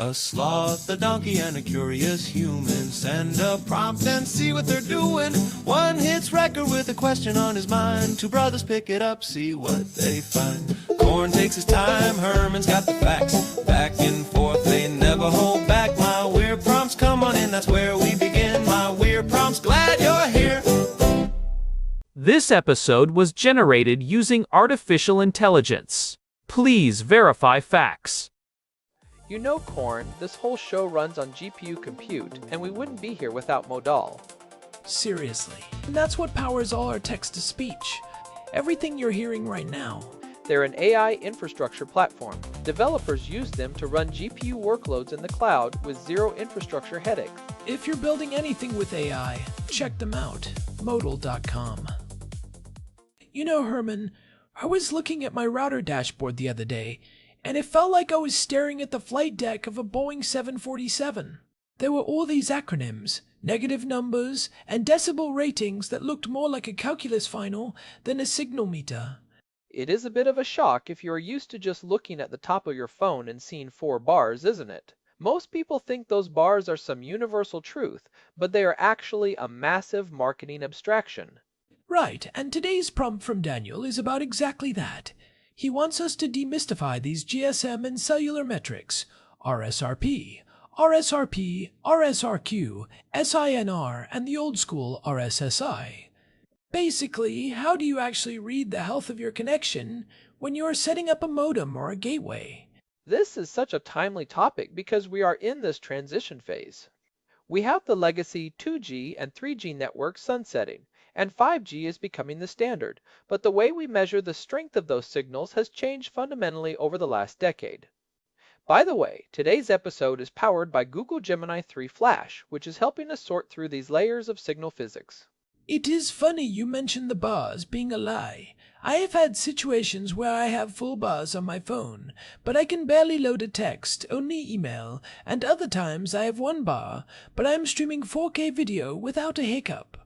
A sloth, a donkey, and a curious human. Send a prompt and see what they're doing. One hits record with a question on his mind. Two brothers pick it up, see what they find. Corn takes his time, Herman's got the facts. Back and forth, they never hold back. My weird prompts, come on in, that's where we begin. My weird prompts, glad you're here. This episode was generated using artificial intelligence. Please verify facts. You know, Corn, this whole show runs on GPU compute, and we wouldn't be here without Modal. Seriously. And that's what powers all our text-to-speech. Everything you're hearing right now. They're an AI infrastructure platform. Developers use them to run GPU workloads in the cloud with zero infrastructure headaches. If you're building anything with AI, check them out. Modal.com. You know, Herman, I was looking at my router dashboard the other day, and it felt like I was staring at the flight deck of a Boeing 747. There were all these acronyms, negative numbers, and decibel ratings that looked more like a calculus final than a signal meter. It is a bit of a shock if you are used to just looking at the top of your phone and seeing 4 bars, isn't it? Most people think those bars are some universal truth, but they are actually a massive marketing abstraction. Right, and today's prompt from Daniel is about exactly that. He wants us to demystify these GSM and cellular metrics, RSRP, RSRP, RSRQ, SINR, and the old school RSSI. Basically, how do you actually read the health of your connection when you are setting up a modem or a gateway? This is such a timely topic because we are in this transition phase. We have the legacy 2G and 3G networks sunsetting, and 5G is becoming the standard, but the way we measure the strength of those signals has changed fundamentally over the last decade. By the way, today's episode is powered by Google Gemini 3 Flash, which is helping us sort through these layers of signal physics. It is funny you mentioned the bars being a lie. I have had situations where I have full bars on my phone, but I can barely load a text, only email, and other times I have 1 bar, but I am streaming 4K video without a hiccup.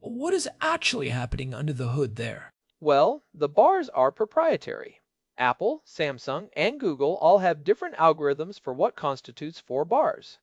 What is actually happening under the hood there? Well, the bars are proprietary. Apple, Samsung, and Google all have different algorithms for what constitutes 4 bars.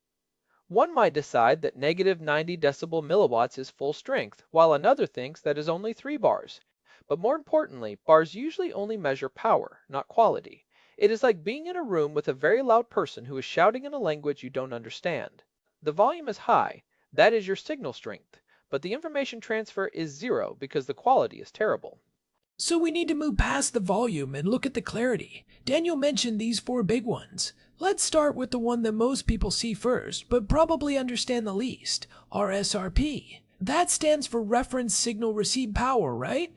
One might decide that negative 90 decibel milliwatts is full strength, while another thinks that is only 3 bars. But more importantly, bars usually only measure power, not quality. It is like being in a room with a very loud person who is shouting in a language you don't understand. The volume is high, that is your signal strength, but the information transfer is 0 because the quality is terrible. So we need to move past the volume and look at the clarity. Daniel mentioned these 4 big ones. Let's start with the one that most people see first, but probably understand the least, RSRP. That stands for Reference Signal Receive Power, right?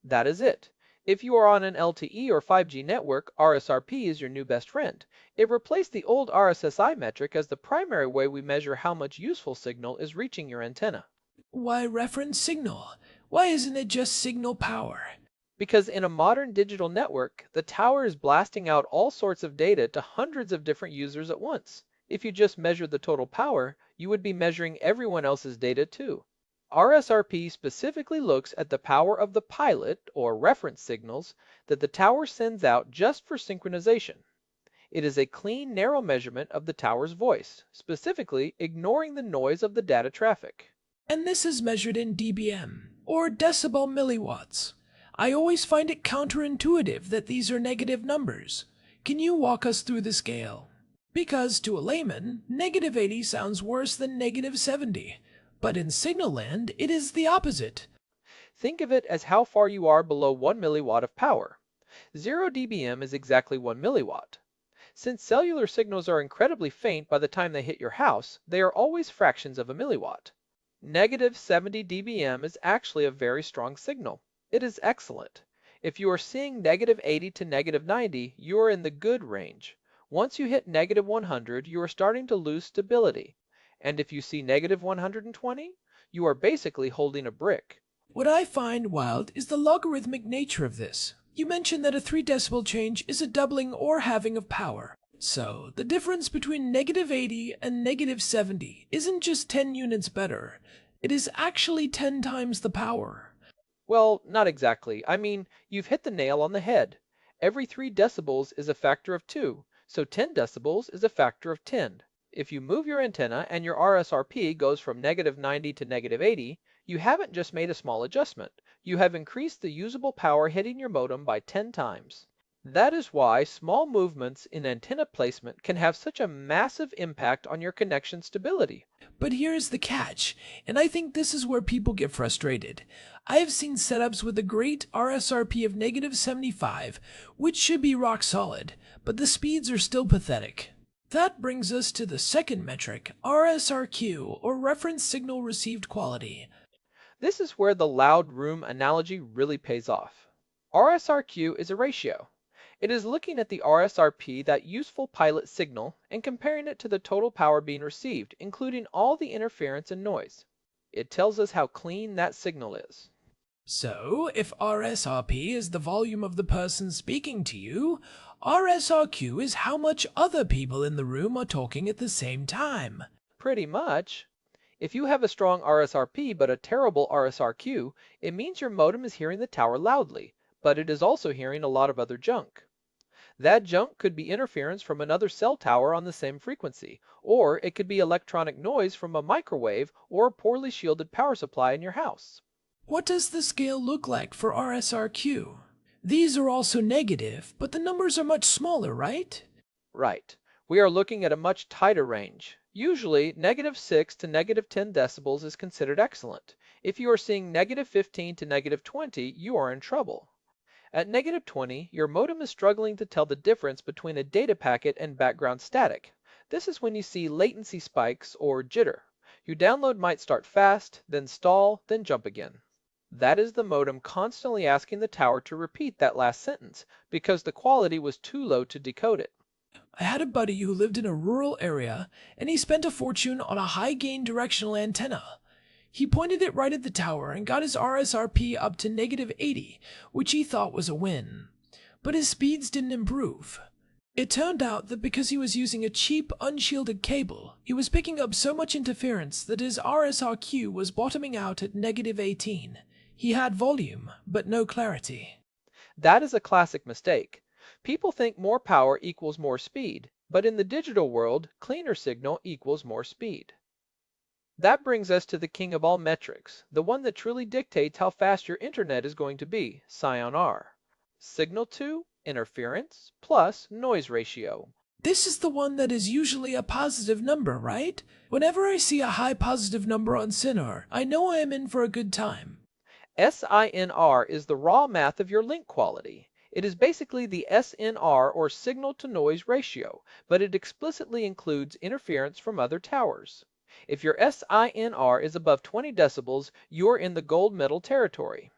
That is it. If you are on an LTE or 5G network, RSRP is your new best friend. It replaced the old RSSI metric as the primary way we measure how much useful signal is reaching your antenna. Why reference signal? Why isn't it just signal power? Because in a modern digital network, the tower is blasting out all sorts of data to hundreds of different users at once. If you just measured the total power, you would be measuring everyone else's data too. RSRP specifically looks at the power of the pilot, or reference signals, that the tower sends out just for synchronization. It is a clean, narrow measurement of the tower's voice, specifically ignoring the noise of the data traffic. And this is measured in dBm, or decibel milliwatts. I always find it counterintuitive that these are negative numbers. Can you walk us through the scale? Because to a layman, negative 80 sounds worse than negative 70. But in signal land, it is the opposite. Think of it as how far you are below 1 milliwatt of power. 0 dBm is exactly 1 milliwatt. Since cellular signals are incredibly faint by the time they hit your house, they are always fractions of a milliwatt. Negative 70 dBm is actually a very strong signal. It is excellent. If you are seeing negative 80 to negative 90, you are in the good range. Once you hit negative 100, you are starting to lose stability. And if you see negative 120, you are basically holding a brick. What I find wild is the logarithmic nature of this. You mentioned that a 3 decibel change is a doubling or halving of power. So, the difference between negative 80 and negative 70 isn't just 10 units better. It is actually 10 times the power. Well, not exactly. I mean, you've hit the nail on the head. Every 3 decibels is a factor of 2, So 10 decibels is a factor of 10. If you move your antenna and your RSRP goes from -90 to -80, you haven't just made a small adjustment. You have increased the usable power hitting your modem by 10 times. That is why small movements in antenna placement can have such a massive impact on your connection stability. But here's the catch, and I think this is where people get frustrated. I have seen setups with a great RSRP of -75, which should be rock solid, but the speeds are still pathetic. That brings us to the second metric, RSRQ, or Reference Signal Received Quality. This is where the loud room analogy really pays off. RSRQ is a ratio. It is looking at the RSRP, that useful pilot signal, and comparing it to the total power being received, including all the interference and noise. It tells us how clean that signal is. So, if RSRP is the volume of the person speaking to you, RSRQ is how much other people in the room are talking at the same time. Pretty much. If you have a strong RSRP but a terrible RSRQ, it means your modem is hearing the tower loudly, but it is also hearing a lot of other junk. That junk could be interference from another cell tower on the same frequency, or it could be electronic noise from a microwave or a poorly shielded power supply in your house. What does the scale look like for RSRQ? These are also negative, but the numbers are much smaller, right? Right. We are looking at a much tighter range. Usually, -6 to -10 decibels is considered excellent. If you are seeing -15 to -20, you are in trouble. At -20, your modem is struggling to tell the difference between a data packet and background static. This is when you see latency spikes or jitter. Your download might start fast, then stall, then jump again. That is the modem constantly asking the tower to repeat that last sentence because the quality was too low to decode it. I had a buddy who lived in a rural area, and he spent a fortune on a high-gain directional antenna. He pointed it right at the tower and got his RSRP up to -80, which he thought was a win. But his speeds didn't improve. It turned out that because he was using a cheap, unshielded cable, he was picking up so much interference that his RSRQ was bottoming out at -18. He had volume, but no clarity. That is a classic mistake. People think more power equals more speed, but in the digital world, cleaner signal equals more speed. That brings us to the king of all metrics, the one that truly dictates how fast your internet is going to be, SINR. Signal to interference plus noise ratio. This is the one that is usually a positive number, right? Whenever I see a high positive number on SINR, I know I am in for a good time. SINR is the raw math of your link quality. It is basically the SNR, or signal to noise ratio, but it explicitly includes interference from other towers. If your SINR is above 20 decibels, you're in the gold medal territory.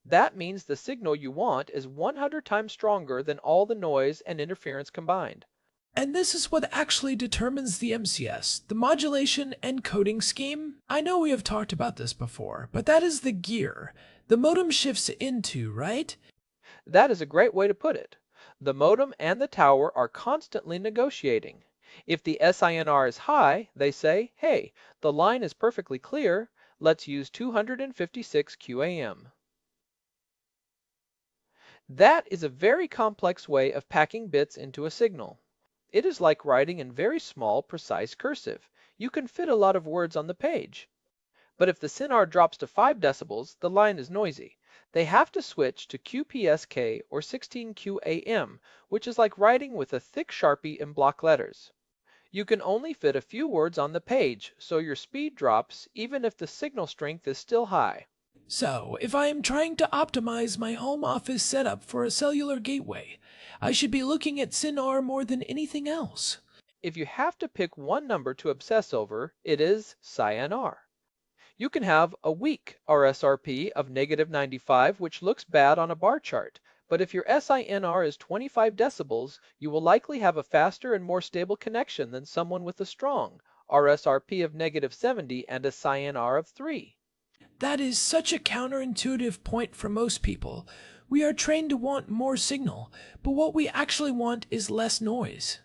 That means the signal you want is 100 times stronger than all the noise and interference combined. And this is what actually determines the MCS, the modulation and coding scheme. I know we have talked about this before, but that is the gear the modem shifts into, right? That is a great way to put it. The modem and the tower are constantly negotiating. If the SINR is high, they say, hey, the line is perfectly clear, let's use 256 QAM. That is a very complex way of packing bits into a signal. It is like writing in very small, precise cursive. You can fit a lot of words on the page. But if the SINR drops to 5 decibels, the line is noisy. They have to switch to QPSK or 16 QAM, which is like writing with a thick Sharpie in block letters. You can only fit a few words on the page, so your speed drops even if the signal strength is still high. So, if I am trying to optimize my home office setup for a cellular gateway, I should be looking at SINR more than anything else. If you have to pick one number to obsess over, it is SINR. You can have a weak RSRP of -95, which looks bad on a bar chart, but if your SINR is 25 decibels, you will likely have a faster and more stable connection than someone with a strong RSRP of -70 and a SINR of 3. That is such a counterintuitive point for most people. We are trained to want more signal, but what we actually want is less noise.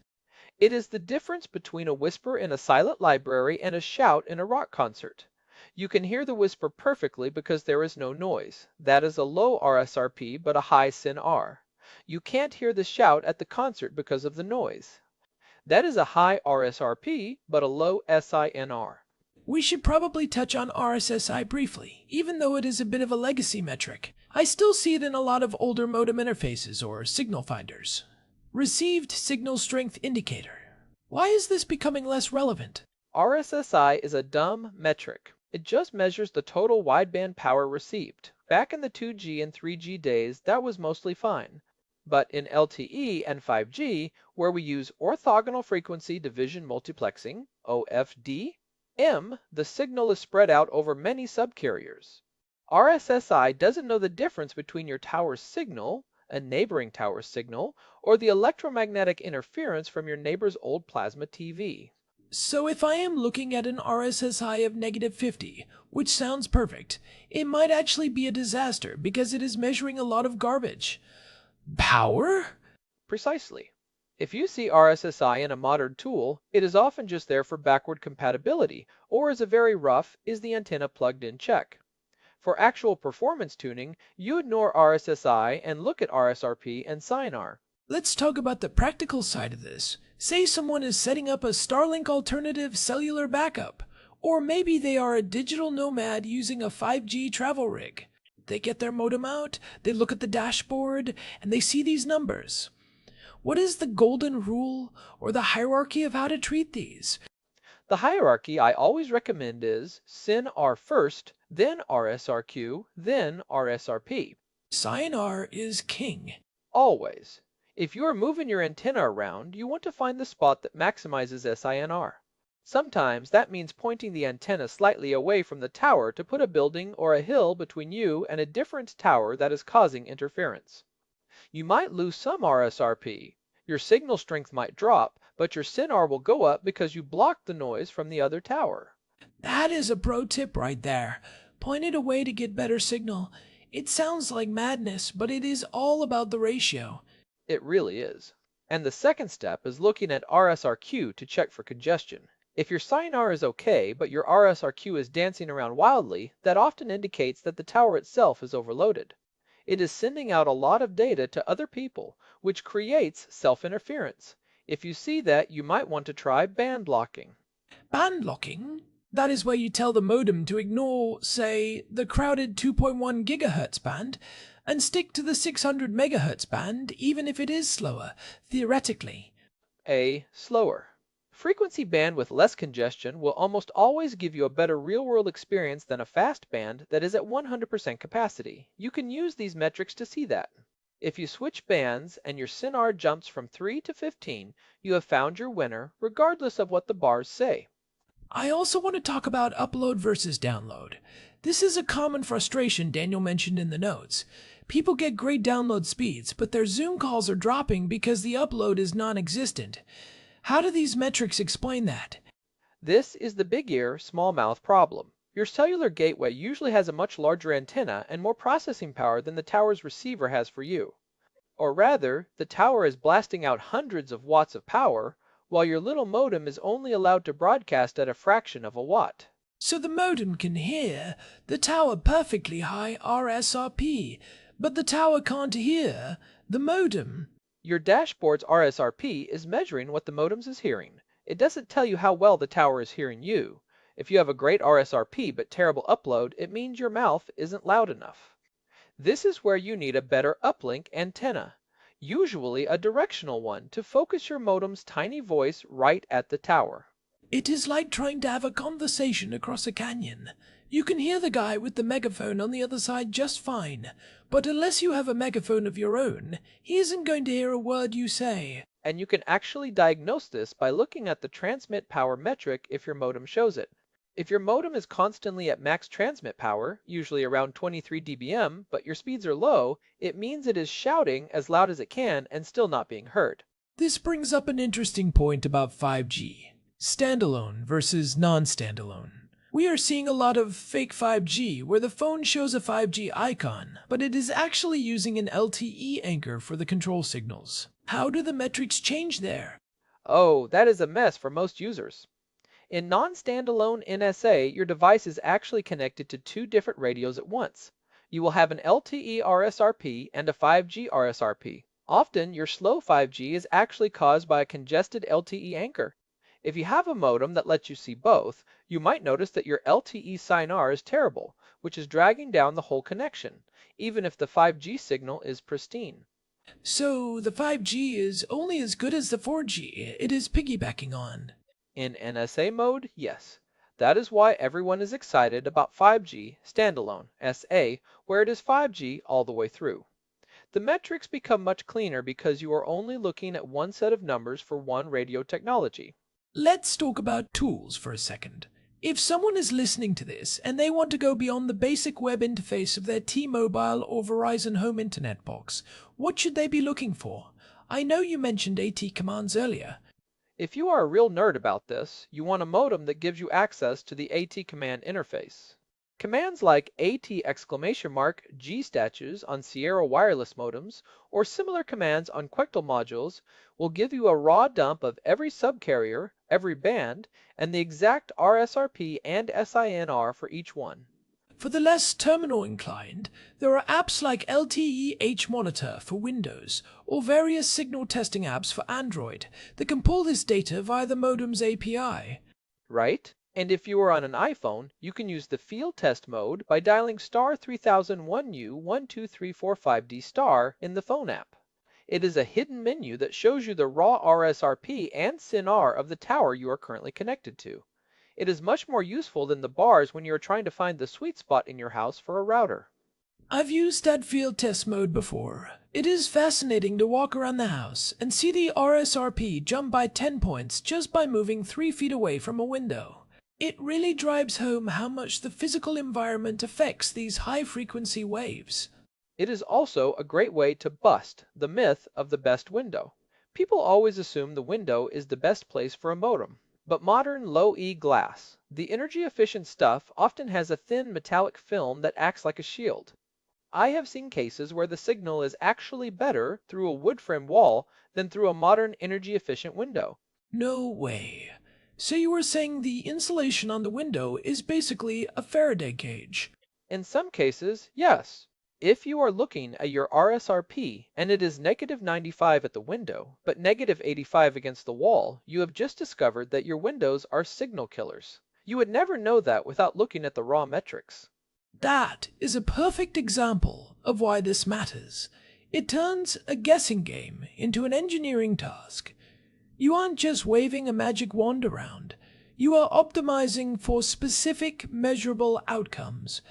It is the difference between a whisper in a silent library and a shout in a rock concert. You can hear the whisper perfectly because there is no noise. That is a low RSRP but a high SINR. You can't hear the shout at the concert because of the noise. That is a high RSRP, but a low SINR. We should probably touch on RSSI briefly, even though it is a bit of a legacy metric. I still see it in a lot of older modem interfaces or signal finders. Received Signal Strength Indicator. Why is this becoming less relevant? RSSI is a dumb metric. It just measures the total wideband power received. Back in the 2G and 3G days, that was mostly fine. But in LTE and 5G, where we use orthogonal frequency division multiplexing, OFD, the signal is spread out over many subcarriers. RSSI doesn't know the difference between your tower's signal, a neighboring tower's signal, or the electromagnetic interference from your neighbor's old plasma TV. So if I am looking at an RSSI of -50, which sounds perfect, it might actually be a disaster because it is measuring a lot of garbage. Power? Precisely. If you see RSSI in a modern tool, it is often just there for backward compatibility, or as a very rough, is the antenna plugged in check. For actual performance tuning, you ignore RSSI and look at RSRP and SINR. Let's talk about the practical side of this. Say someone is setting up a Starlink alternative cellular backup, or maybe they are a digital nomad using a 5G travel rig. They get their modem out, they look at the dashboard, and they see these numbers. What is the golden rule or the hierarchy of how to treat these? The hierarchy I always recommend is SINR first, then RSRQ, then RSRP. SINR is king. Always. If you are moving your antenna around, you want to find the spot that maximizes SINR. Sometimes that means pointing the antenna slightly away from the tower to put a building or a hill between you and a different tower that is causing interference. You might lose some RSRP. Your signal strength might drop, but your SINR will go up because you blocked the noise from the other tower. That is a pro tip right there. Point it away to get better signal. It sounds like madness, but it is all about the ratio. It really is. And the second step is looking at RSRQ to check for congestion. If your SINR is okay, but your RSRQ is dancing around wildly, that often indicates that the tower itself is overloaded. It is sending out a lot of data to other people, which creates self-interference. If you see that, you might want to try band blocking. Band locking? That is where you tell the modem to ignore, say, the crowded 2.1 GHz band and stick to the 600 MHz band, even if it is slower, theoretically. Slower. Frequency band with less congestion will almost always give you a better real-world experience than a fast band that is at 100% capacity. You can use these metrics to see that. If you switch bands and your SINR jumps from 3 to 15, you have found your winner, regardless of what the bars say. I also want to talk about upload versus download. This is a common frustration Daniel mentioned in the notes. People get great download speeds, but their Zoom calls are dropping because the upload is non-existent. How do these metrics explain that? This is the big ear, small mouth problem. Your cellular gateway usually has a much larger antenna and more processing power than the tower's receiver has for you. Or rather, the tower is blasting out hundreds of watts of power, while your little modem is only allowed to broadcast at a fraction of a watt. So the modem can hear the tower perfectly high RSRP, but the tower can't hear the modem. Your dashboard's RSRP is measuring what the modem is hearing. It doesn't tell you how well the tower is hearing you. If you have a great RSRP but terrible upload, it means your mouth isn't loud enough. This is where you need a better uplink antenna, usually a directional one, to focus your modem's tiny voice right at the tower. It is like trying to have a conversation across a canyon. You can hear the guy with the megaphone on the other side just fine, but unless you have a megaphone of your own, he isn't going to hear a word you say. And you can actually diagnose this by looking at the transmit power metric if your modem shows it. If your modem is constantly at max transmit power, usually around 23 dBm, but your speeds are low, it means it is shouting as loud as it can and still not being heard. This brings up an interesting point about 5G. Standalone versus non-standalone. We are seeing a lot of fake 5G where the phone shows a 5G icon, but it is actually using an LTE anchor for the control signals. How do the metrics change there? Oh, that is a mess for most users. In non-standalone NSA, your device is actually connected to two different radios at once. You will have an LTE RSRP and a 5G RSRP. Often, your slow 5G is actually caused by a congested LTE anchor. If you have a modem that lets you see both, you might notice that your LTE SINR is terrible, which is dragging down the whole connection, even if the 5G signal is pristine. So the 5G is only as good as the 4G it is piggybacking on. In NSA mode, yes. That is why everyone is excited about 5G standalone, SA, where it is 5G all the way through. The metrics become much cleaner because you are only looking at one set of numbers for one radio technology. Let's talk about tools for a second. If someone is listening to this and they want to go beyond the basic web interface of their T-Mobile or Verizon home internet box, what should they be looking for? I know you mentioned AT commands earlier. If you are a real nerd about this, you want a modem that gives you access to the AT command interface. Commands like AT G statues on Sierra wireless modems or similar commands on Quectel modules will give you a raw dump of every subcarrier, every band, and the exact RSRP and SINR for each one. For the less terminal inclined, there are apps like LTE H Monitor for Windows or various signal testing apps for Android that can pull this data via the modem's API. Right? And if you are on an iPhone, you can use the field test mode by dialing star 3001U 12345D star in the phone app. It is a hidden menu that shows you the raw RSRP and SINR of the tower you are currently connected to. It is much more useful than the bars when you are trying to find the sweet spot in your house for a router. I've used that field test mode before. It is fascinating to walk around the house and see the RSRP jump by 10 points just by moving 3 feet away from a window. It really drives home how much the physical environment affects these high-frequency waves. It is also a great way to bust the myth of the best window. People always assume the window is the best place for a modem. But modern low-E glass, the energy-efficient stuff, often has a thin metallic film that acts like a shield. I have seen cases where the signal is actually better through a wood frame wall than through a modern energy-efficient window. No way. So you were saying the insulation on the window is basically a Faraday cage? In some cases, yes. If you are looking at your RSRP and it is -95 at the window, but -85 against the wall, you have just discovered that your windows are signal killers. You would never know that without looking at the raw metrics. That is a perfect example of why this matters. It turns a guessing game into an engineering task. You aren't just waving a magic wand around. You are optimizing for specific, measurable outcomes.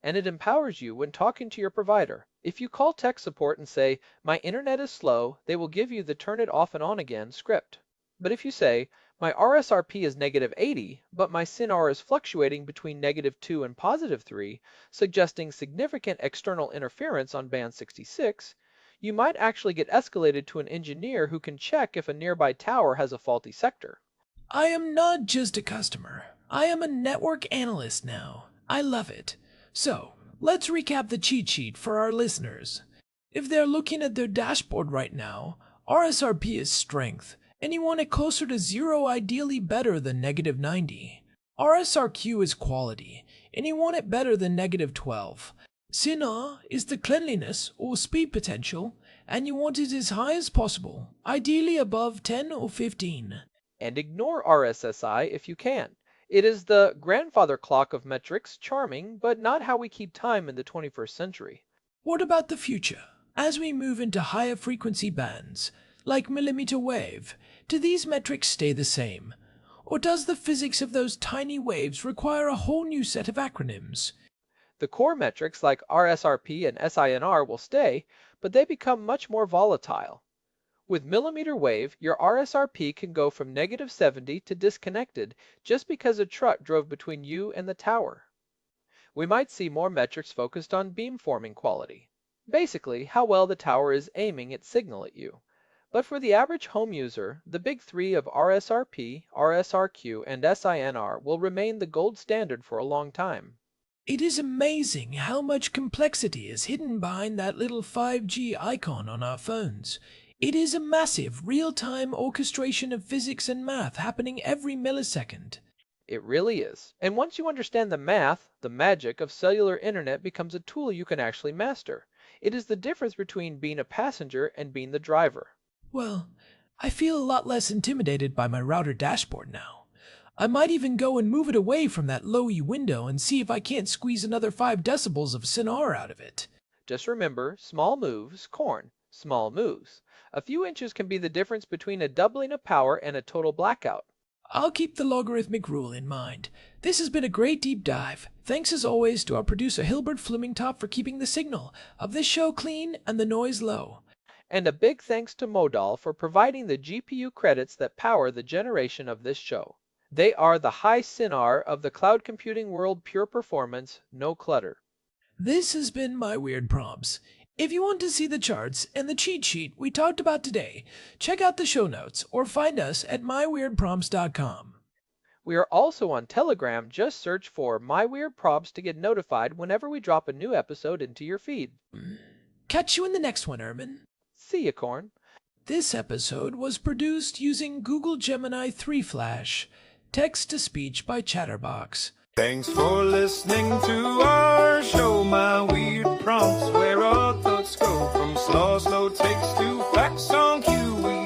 And it empowers you when talking to your provider. If you call tech support and say, "My internet is slow," they will give you the "turn it off and on again" script. But if you say, "My RSRP is -80, but my SINR is fluctuating between -2 and +3, suggesting significant external interference on band 66, you might actually get escalated to an engineer who can check if a nearby tower has a faulty sector. I am not just a customer. I am a network analyst now. I love it. So, let's recap the cheat sheet for our listeners. If they're looking at their dashboard right now, RSRP is strength, and you want it closer to 0, ideally better than -90. RSRQ is quality, and you want it better than -12. SINR is the cleanliness or speed potential, and you want it as high as possible, ideally above 10 or 15. And ignore RSSI if you can. It is the grandfather clock of metrics, charming, but not how we keep time in the 21st century. What about the future? As we move into higher frequency bands, like millimeter wave, do these metrics stay the same? Or does the physics of those tiny waves require a whole new set of acronyms? The core metrics like RSRP and SINR will stay, but they become much more volatile. With millimeter wave, your RSRP can go from -70 to disconnected just because a truck drove between you and the tower. We might see more metrics focused on beamforming quality, basically how well the tower is aiming its signal at you. But for the average home user, the big three of RSRP, RSRQ, and SINR will remain the gold standard for a long time. It is amazing how much complexity is hidden behind that little 5G icon on our phones. It is a massive, real-time orchestration of physics and math happening every millisecond. It really is. And once you understand the math, the magic of cellular internet becomes a tool you can actually master. It is the difference between being a passenger and being the driver. Well, I feel a lot less intimidated by my router dashboard now. I might even go and move it away from that lowy window and see if I can't squeeze another 5 decibels of SINR out of it. Just remember, small moves, corn, small moves. A few inches can be the difference between a doubling of power and a total blackout. I'll keep the logarithmic rule in mind. This has been a great deep dive. Thanks as always to our producer Hilbert Flumingtop for keeping the signal of this show clean and the noise low. And a big thanks to Modal for providing the GPU credits that power the generation of this show. They are the high SINR of the cloud computing world, pure performance, no clutter. This has been My Weird Prompts. If you want to see the charts and the cheat sheet we talked about today, check out the show notes or find us at myweirdprompts.com. We are also on Telegram. Just search for My Weird Prompts to get notified whenever we drop a new episode into your feed. Catch you in the next one, Ermin. See ya, Corn. This episode was produced using Google Gemini 3 Flash, text-to-speech by Chatterbox. Thanks for listening to our show, My Weird Prompts, where our thoughts go from slow takes to facts on cue. We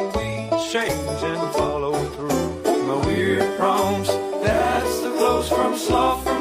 change and follow through. My Weird Prompts, that's the flows from sloth.